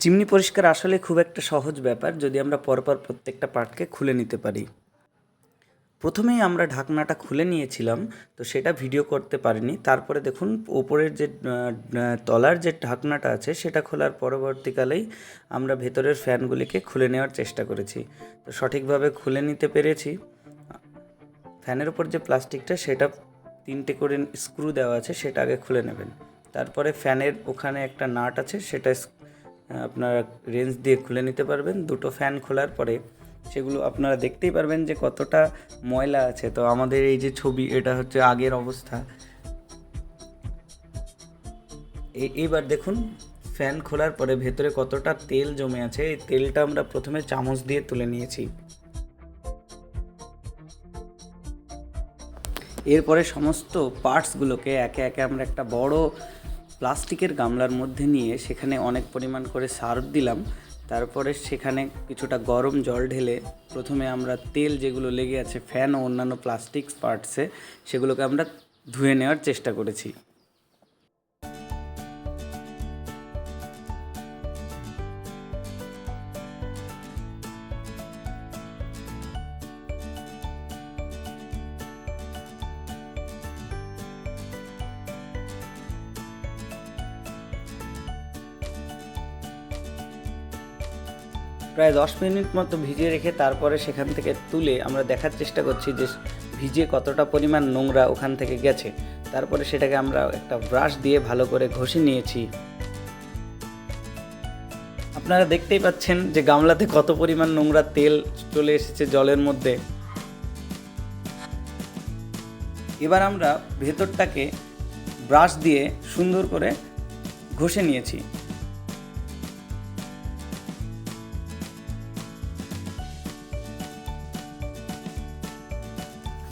Chimney পরিষ্কার আসলে খুব একটা সহজ ব্যাপার যদি আমরা পরপর প্রত্যেকটা পার্টকে খুলে নিতে পারি। প্রথমেই আমরা ঢাকনাটা খুলে নিয়েছিলাম, তো সেটা ভিডিও করতে পারিনি। তারপরে দেখুন ওপরের যে তলার যে ঢাকনাটা আছে সেটা খোলার পরবর্তীকালেই আমরা ভেতরের ফ্যানগুলিকে খুলে নেওয়ার চেষ্টা করেছি, তো সঠিকভাবে খুলে নিতে পেরেছি। ফ্যানের ওপর যে প্লাস্টিকটা সেটা 3টে করে স্ক্রু দেওয়া আছে, সেটা আগে খুলে নেবেন। তারপরে ফ্যানের ওখানে একটা নাট আছে, সেটা আপনারা রেঞ্জ দিয়ে খুলে নিতে পারবেন। দুটো ফ্যান খোলার পরে সেগুলো আপনারা দেখতেই পারবেন যে কতটা ময়লা আছে। তো আমাদের এই যে ছবি, এটা হচ্ছে আগের অবস্থা। এইবার দেখুন ফ্যান খোলার পরে ভেতরে কতটা তেল জমে আছে। এই তেলটা আমরা প্রথমে চামচ দিয়ে তুলে নিয়েছি। এরপরে সমস্ত পার্টসগুলোকে একে একে আমরা একটা বড় প্লাস্টিকের গামলার মধ্যে নিয়ে সেখানে অনেক পরিমাণ করে সার্ফ দিলাম। তারপরে সেখানে কিছুটা গরম জল ঢেলে প্রথমে আমরা তেল যেগুলো লেগে আছে ফ্যান ও অন্যান্য প্লাস্টিক পার্টসে, সেগুলোকে আমরা ধুয়ে নেওয়ার চেষ্টা করেছি। প্রায় 10 মিনিট মতো ভিজিয়ে রেখে তারপরে সেখান থেকে তুলে আমরা দেখার চেষ্টা করছি যে ভিজে কতটা পরিমাণ নোংরা ওখান থেকে গেছে। তারপরে সেটাকে আমরা একটা ব্রাশ দিয়ে ভালো করে ঘষে নিয়েছি। আপনারা দেখতেই পাচ্ছেন যে গামলাতে কত পরিমাণ নোংরা তেল চলে এসেছে জলের মধ্যে। এবার আমরা ভেতরটাকে ব্রাশ দিয়ে সুন্দর করে ঘষে নিয়েছি।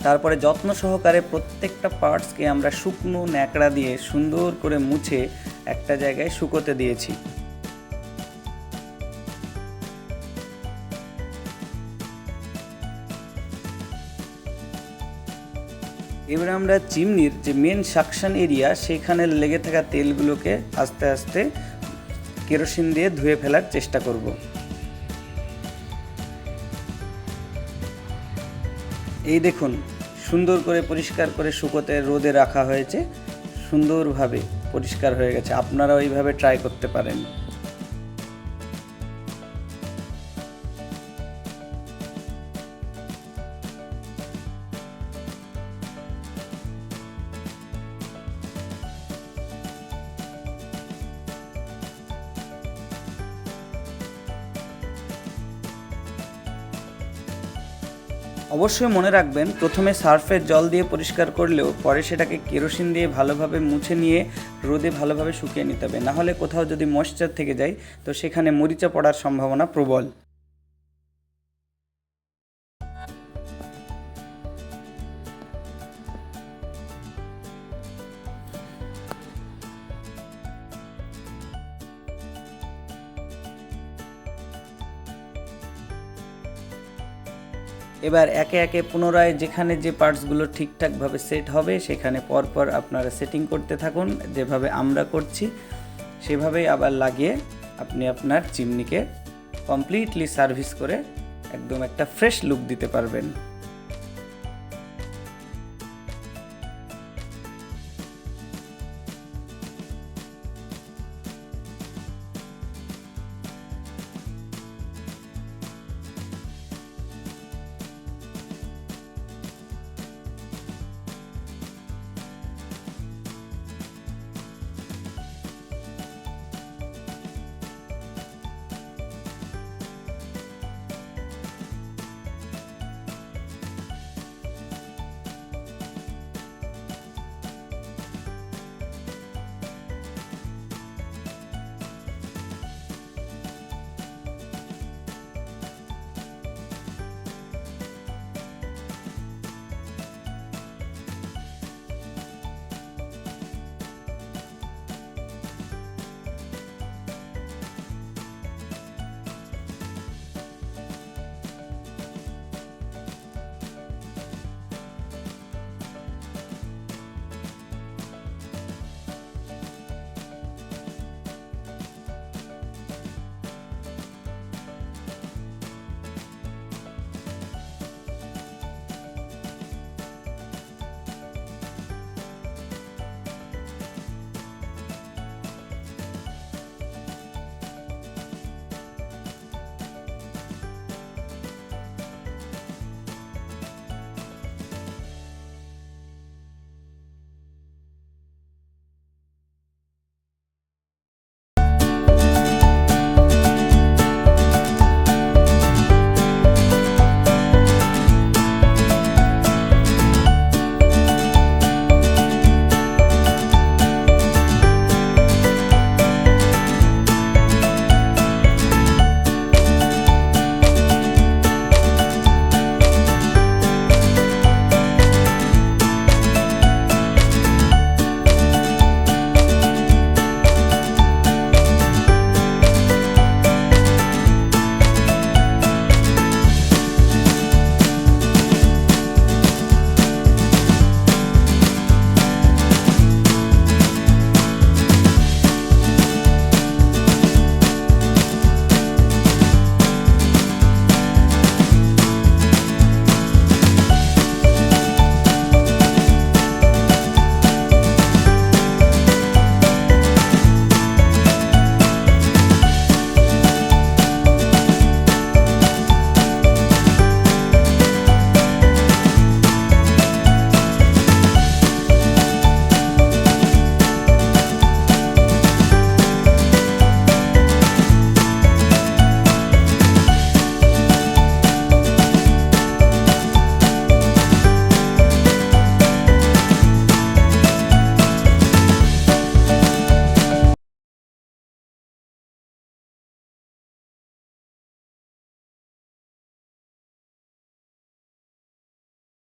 তারপরে যত্ন সহকারে প্রত্যেকটা পার্টসকে আমরা শুকনো ন্যাকড়া দিয়ে সুন্দর করে মুছে একটা জায়গায় শুকোতে দিয়েছি। এবারে আমরা চিমনির যে মেন সাকশন এরিয়া সেখানে লেগে থাকা তেলগুলোকে আস্তে আস্তে কেরোসিন দিয়ে ধুয়ে ফেলার চেষ্টা করব। এই দেখুন সুন্দর করে পরিষ্কার করে শুকোতে রোদে রাখা হয়েছে, সুন্দরভাবে পরিষ্কার হয়ে গেছে। আপনারা ওইভাবে ট্রাই করতে পারেন। অবশ্যই মনে রাখবেন, প্রথমে সার্ফের জল দিয়ে পরিষ্কার করলেও পরে সেটাকে কেরোসিন দিয়ে ভালোভাবে মুছে নিয়ে রোদে ভালোভাবে শুকিয়ে নিতে হবে। নাহলে কোথাও যদি ময়েশ্চার থেকে যায় তো সেখানে মরিচা পড়ার সম্ভাবনা প্রবল। এবার একে একে পুনরায় যেখানে যে পার্টসগুলো ঠিকঠাকভাবে সেট হবে সেখানে পরপর আপনারা সেটিং করতে থাকুন। যেভাবে আমরা করছি সেভাবেই আবার লাগিয়ে আপনি আপনার চিমনিকে কমপ্লিটলি সার্ভিস করে একদম একটা ফ্রেশ লুক দিতে পারবেন।